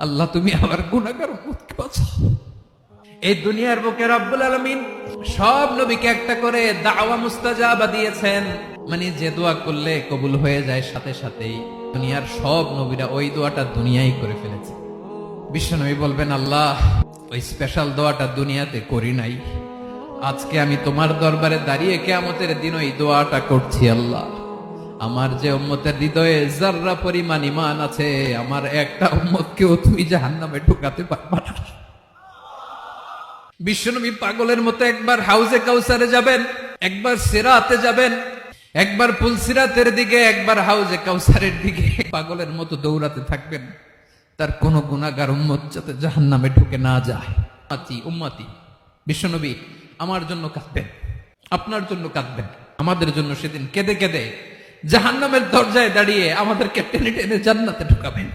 আল্লাহ তুমি আমার গুনাহগার উম্মতকে বাঁচাও। এই দুনিয়ার বুকে রব্বুল আলামিন সব নবীকে একটা করে দাওয়া মুস্তাজাবা দিয়েছেন, মানে যে দোয়া করলে কবুল হয়ে যায় সাথে সাথেই। দুনিয়ার সব নবীরা ওই দোয়াটা দুনিয়ায় করে ফেলেছে। বিশ্বনবী বলবেন, আল্লাহ ওই স্পেশাল দোয়াটা দুনিয়াতে করি নাই, আজকে আমি তোমার দরবারে দাঁড়িয়ে কিয়ামতের দিন ওই দোয়াটা করছি। আল্লাহ আমার যে উম্মতের হৃদয়ে যাররা পরিমাণ ঈমান আছে, আমার একটা উম্মতকেও তুমি জাহান্নামে ঢুকাতে পারবা না। বিশ্বনবী পাগলের মতো একবার হাউজে কাউসারে যাবেন, একবার সিরাতে যাবেন, একবার পুলসিরাতের দিকে, একবার হাউজে কাউসারের দিকে পাগলের মতো দৌড়াতে থাকবেন, তার কোন গুনাহগার উম্মত যাতে জাহান্নামে ঢুকে না যায়। উম্মতি বিশ্বনবী আমার জন্য কাঁদবেন, আপনার জন্য কাঁদবেন, আমাদের জন্য সেদিন কেঁদে কেঁদে জাহান্নামের দরজায় দাঁড়িয়ে আমাদেরকে টেনে টেনে জান্নাতে ঢুকাবেন।